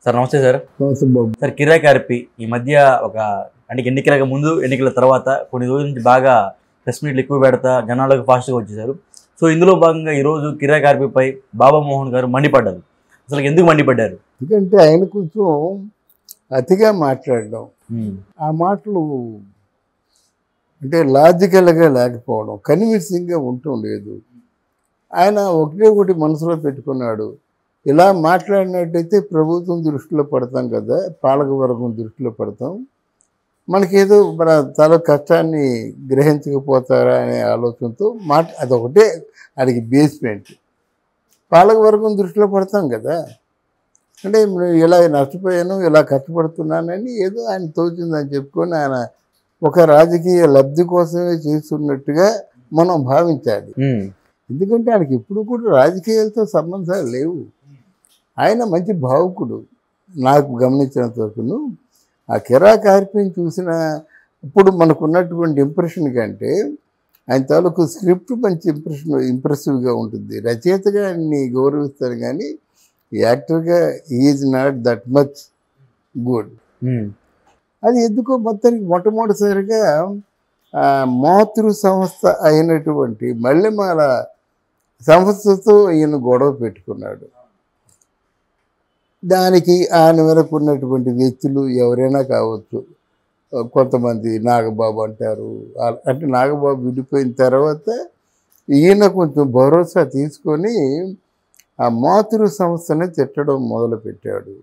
Sir నమస్తే sir. నమస్తే బాబు. Sir కిరాయి కార్పి ఈ మధ్య ఒక అంటే ఎన్నికల ముందు ఎన్నికల తర్వాత కొన్ని రోజుల నుంచి బాగా ప్రెస్ మీట్లు ఎక్కువ పెడతా జనాలకు ఫాస్ట్గా వచ్చేసారు. సో ఇందులో భాగంగా ఈరోజు కిరాయి కార్పిపై బాబా మోహన్ గారు మండిపడ్డారు. అసలు ఎందుకు మండిపడ్డారు? ఎందుకంటే ఆయన కొంచెం అతిగా మాట్లాడడం, ఆ మాటలు అంటే లాజికల్గా లేకపోవడం, కన్విన్సింగ్గా ఉండటం లేదు. ఆయన ఒకటి మనసులో పెట్టుకున్నాడు, ఇలా మాట్లాడినట్టయితే ప్రభుత్వం దృష్టిలో పడతాం కదా, పాలకవర్గం దృష్టిలో పడతాం, మనకేదో మన తల కష్టాన్ని గ్రహించకపోతారా అనే ఆలోచనతో అదొకటే ఆయనకి బేస్మెంట్. పాలకవర్గం దృష్టిలో పడతాం కదా, అంటే ఇలా నష్టపోయాను, ఇలా కష్టపడుతున్నానని ఏదో ఆయన తోచిందని చెప్పుకొని ఆయన ఒక రాజకీయ లబ్ధి కోసమే చేస్తున్నట్టుగా మనం భావించాలి. ఎందుకంటే ఆయనకి ఎప్పుడు కూడా రాజకీయాలతో సంబంధాలు లేవు. ఆయన మంచి భావుకుడు. నాకు గమనించినంత వరకును ఆ కిరాయి కార్పిని చూసిన ఇప్పుడు మనకున్నటువంటి ఇంప్రెషన్ కంటే ఆయన తాలూకు స్క్రిప్ట్ మంచి ఇంప్రెసివ్గా ఉంటుంది. రచయితగా ఆయన్ని గౌరవిస్తారు కానీ యాక్టర్గా is not that much good. అది ఎందుకో మొత్తానికి మొట్టమొదటిసారిగా మాతృ సంస్థ అయినటువంటి మల్లెమాల సంస్థతో ఈయన గొడవ పెట్టుకున్నాడు. దానికి ఆయన వరకు ఉన్నటువంటి వ్యక్తులు ఎవరైనా కావచ్చు, కొంతమంది నాగబాబు అంటారు. అంటే నాగబాబు విడిపోయిన తర్వాత ఈయన కొంచెం భరోసా తీసుకొని ఆ మాతృ సంస్థని తిట్టడం మొదలుపెట్టాడు.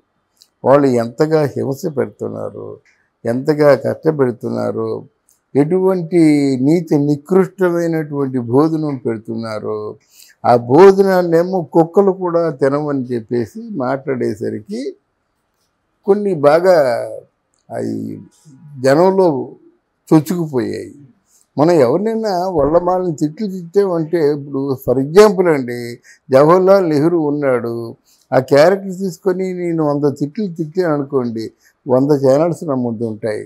వాళ్ళు ఎంతగా హింస పెడుతున్నారు, ఎంతగా కష్టపెడుతున్నారు, ఎటువంటి నీతి నికృష్టమైనటువంటి భోజనం పెడుతున్నారు, ఆ భోజనాన్నేమో కుక్కలు కూడా తినమని చెప్పేసి మాట్లాడేసరికి కొన్ని బాగా అవి జనంలో చొచ్చుకుపోయాయి. మనం ఎవరినైనా వాళ్ళని తిట్లు తిట్టామంటే, ఇప్పుడు ఫర్ ఎగ్జాంపుల్ అండి, జవహర్లాల్ నెహ్రూ ఉన్నాడు, ఆ క్యారెక్టర్ తీసుకొని నేను 100 తిట్లు తిట్టాను అనుకోండి, 100 ఛానల్స్ నా ముందు ఉంటాయి.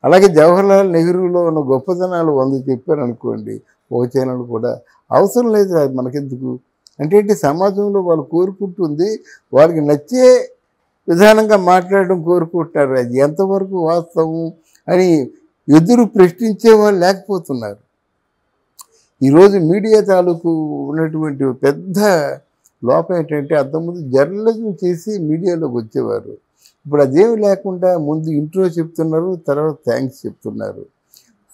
అలాగే జవహర్లాల్ నెహ్రూలో ఉన్న గొప్పతనాలు 100 చెప్పాను అనుకోండి, ఒక ఛానల్ కూడా అవసరం లేదు. అది మనకెందుకు అంటే సమాజంలో వాళ్ళు కోరుకుంటుంది, వాళ్ళకి నచ్చే విధానంగా మాట్లాడడం కోరుకుంటున్నారు. అది ఎంతవరకు వాస్తవం అని ఎదురు ప్రశ్నించే వాళ్ళు లేకపోతున్నారు. ఈరోజు మీడియా తాలూకు ఉన్నటువంటి పెద్ద లోపం ఏంటంటే, అంతకుముందు జర్నలిజం చేసి మీడియాలోకి వచ్చేవారు. ఇప్పుడు అదేమి లేకుండా ముందు ఇంట్రో చెప్తున్నారు, తర్వాత థ్యాంక్స్ చెప్తున్నారు.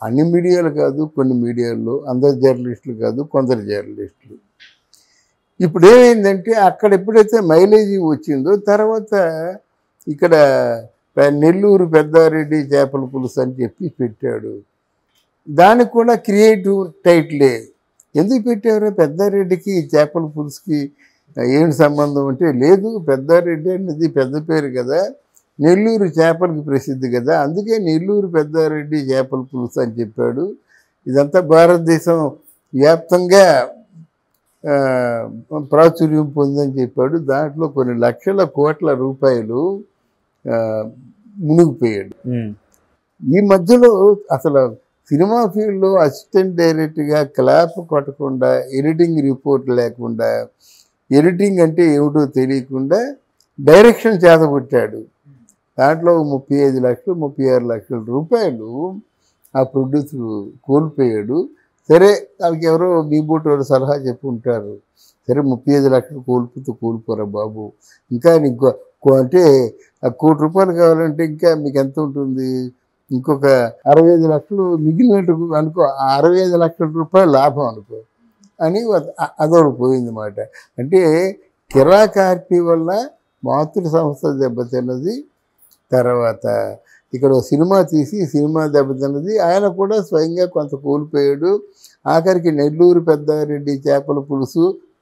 అన్ని మీడియాలు కాదు, కొన్ని మీడియాల్లో అందరు జర్నలిస్టులు కాదు, కొందరు జర్నలిస్టులు. ఇప్పుడు ఏమైందంటే, అక్కడ ఎప్పుడైతే మైలేజీ వచ్చిందో తర్వాత ఇక్కడ నెల్లూరు పెద్దారెడ్డి చేపల పులుసు అని చెప్పి పెట్టాడు. దానికి కూడా క్రియేటివ్ టైటిలే. ఎందుకు పెట్టారు? పెద్దారెడ్డికి చేపల పులుసుకి ఏమి సంబంధం అంటే, లేదు పెద్దారెడ్డి అనేది పెద్ద పేరు కదా, నెల్లూరు చేపలకి ప్రసిద్ధి కదా, అందుకే నెల్లూరు పెద్దారెడ్డి చేపల పులుసు అని చెప్పాడు. ఇదంతా భారతదేశం వ్యాప్తంగా ప్రాచుర్యం పొందని చెప్పాడు. దాంట్లో కొన్ని లక్షల కోట్ల రూపాయలు మునిగిపోయాడు. ఈ మధ్యలో అసలు సినిమా ఫీల్డ్లో అసిస్టెంట్ డైరెక్టర్గా క్లాప్ కొట్టకుండా, ఎడిటింగ్ రిపోర్ట్ లేకుండా, ఎడిటింగ్ అంటే ఏమిటో తెలియకుండా డైరెక్షన్ చేతబుట్టాడు. దాంట్లో 35 లక్షలు 36 లక్షల రూపాయలు ఆ ప్రొడ్యూసర్ కోల్పోయాడు. సరే, వాళ్ళకి ఎవరో మీ బోటి సలహా చెప్పి ఉంటారు, సరే 35 లక్షలు కోల్పోరా బాబు, ఇంకా నీకు అంటే ఆ ₹1 కోటి కావాలంటే ఇంకా మీకు ఎంత ఉంటుంది, ఇంకొక 65 లక్షలు మిగిలినట్టు అనుకో, 65 లక్షల రూపాయలు లాభం అనుకో అని అదొకటి పోయిందన్నమాట. అంటే కిరాయి కార్పి వల్ల మాతృ సంస్థ దెబ్బతిన్నది. తర్వాత ఇక్కడ సినిమా తీసి సినిమా దెబ్బతిన్నది. ఆయన కూడా స్వయంగా కొంత కోల్పోయాడు. ఆఖరికి నెల్లూరు పెద్దారెడ్డి చేపల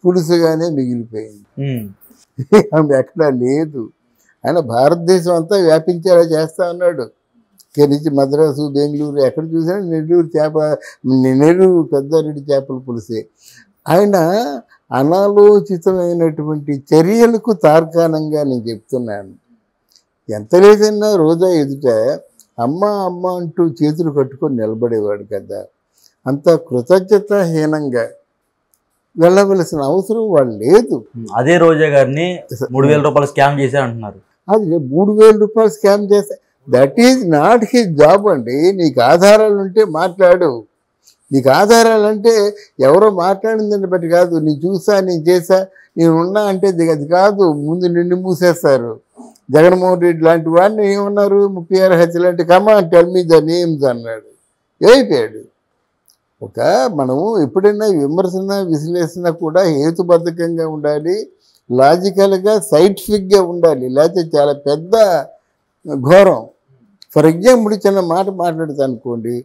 పులుసుగానే మిగిలిపోయింది. ఆమె ఎక్కడా లేదు. ఆయన భారతదేశం అంతా వ్యాపించేలా చేస్తా ఉన్నాడు. ఇక్కడి నుంచి మద్రాసు, బెంగళూరు ఎక్కడ చూసినా నెల్లూరు పెద్దారెడ్డి చేపల పులుసే. ఆయన అనాలోచితమైనటువంటి చర్యలకు తార్కాణంగా నేను చెప్తున్నాను. ఎంత లేదన్నా రోజా ఎదుట అమ్మ అమ్మ అంటూ చేతులు కట్టుకొని నిలబడేవాడు కదా, అంత కృతజ్ఞతాహీనంగా వెళ్ళవలసిన అవసరం వాళ్ళు లేదు. అదే రోజా గారిని 3,000 రూపాయలు స్కామ్ చేశారు అంటున్నారు. అది 3,000 రూపాయలు స్కామ్ చేస్తా. That is not his job అండి. నీకు ఆధారాలు ఉంటే మాట్లాడు. నీకు ఆధారాలంటే ఎవరో మాట్లాడిందని బట్టి కాదు. నేను చూసా, నేను చేశా, నేను ఉన్నా అంటే అది కాదు. ముందు నిన్ను మూసేస్తారు. జగన్మోహన్ రెడ్డి లాంటి వాడిని ఏమన్నారు, 36 హత్యలు అంటే come on tell me the names అన్నాడు. అయిపోయాడు. మనము ఎప్పుడైనా విమర్శన విశ్లేషణ కూడా హేతుబద్ధకంగా ఉండాలి, లాజికల్గా సైంటిఫిక్గా ఉండాలి. లేకపోతే చాలా పెద్ద ఘోరం. ఫర్ ఎగ్జాంపుల్ చిన్న మాట మాట్లాడుతా అనుకోండి.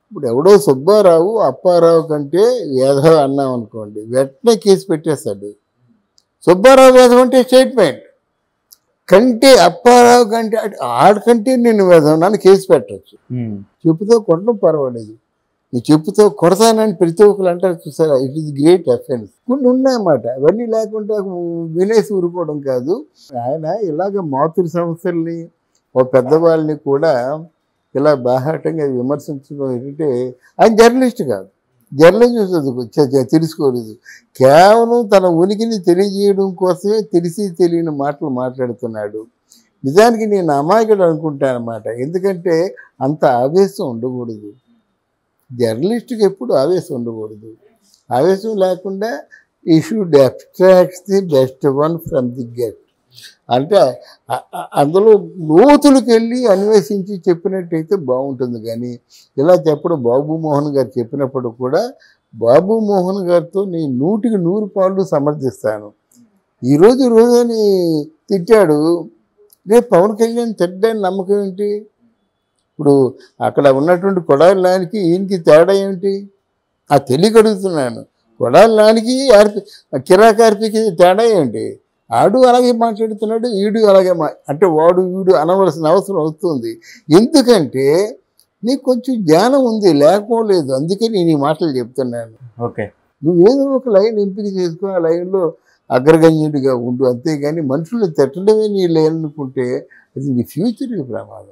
ఇప్పుడు ఎవడో సుబ్బారావు అప్పారావు కంటే వేధవ అన్నాం అనుకోండి, వెంటనే కేసు పెట్టేస్తాడు. సుబ్బారావు వేధం అంటే స్టేట్మెంట్, కంటే అప్పారావు కంటే ఆడికంటే నేను వేధం నన్ను కేసు పెట్టచ్చు. చెప్పుతో కొట్టడం పర్వాలేదు, నీ చెప్పుతో కొడతానని ప్రతి ఒక్కరు అంటారు చూసారా. It is great offence. కొన్ని ఉన్నాయన్నమాట. అవన్నీ లేకుండా వినేసి ఊరుకోవడం కాదు. ఆయన ఇలాగ మాతృ సంస్థల్ని ఓ పెద్దవాళ్ళని కూడా ఇలా బాహాటంగా విమర్శించడం ఏంటంటే ఆయన జర్నలిస్ట్ కాదు, జర్నలిజం తెలుసుకోలేదు. కేవలం తన ఉనికిని తెలియజేయడం కోసమే తెలిసి తెలియని మాటలు మాట్లాడుతున్నాడు. నిజానికి నేను అమాయకుడు అనుకుంటాను అన్నమాట. ఎందుకంటే అంత ఆవేశం ఉండకూడదు. జర్నలిస్ట్కి ఎప్పుడు ఆవేశం ఉండకూడదు. ఆవేశం లేకుండా ఈ should abstract the best one from the get. అంటే అందులో లోతులకు వెళ్ళి అన్వేషించి చెప్పినట్టయితే బాగుంటుంది. కానీ ఇలా చెప్పడం బాబు మోహన్ గారు చెప్పినప్పుడు కూడా బాబు మోహన్ గారితో నేను 100కి 100 పాళ్ళు సమర్థిస్తాను. ఈరోజు రోజని తిట్టాడు, రేపు పవన్ కళ్యాణ్ తిట్టడానికి నమ్మకం ఏంటి? ఇప్పుడు అక్కడ ఉన్నటువంటి కొడాలి నానికి ఈయనకి తేడా ఏమిటి? ఆ తెలియగడుగుతున్నాను. కొడాలి నానికి కిరాకార్పికి తేడా ఏంటి? ఆడు అలాగే మాట్లాడుతున్నాడు, ఈడు అలాగే అంటే వాడు వీడు అనవలసిన అవసరం వస్తుంది. ఎందుకంటే నీకు కొంచెం జ్ఞానం ఉంది, లేకపోలేదు. అందుకే నేను ఈ మాటలు చెప్తున్నాను. ఓకే, నువ్వేదో ఒక లైన్ ఎంపిక చేసుకో, ఆ లైన్లో అగ్రగణ్యుడిగా ఉండు. అంతేగాని మనుషులు తిట్టడమే నీ లైన్ అనుకుంటే అది నీ ఫ్యూచర్కి ప్రమాదం.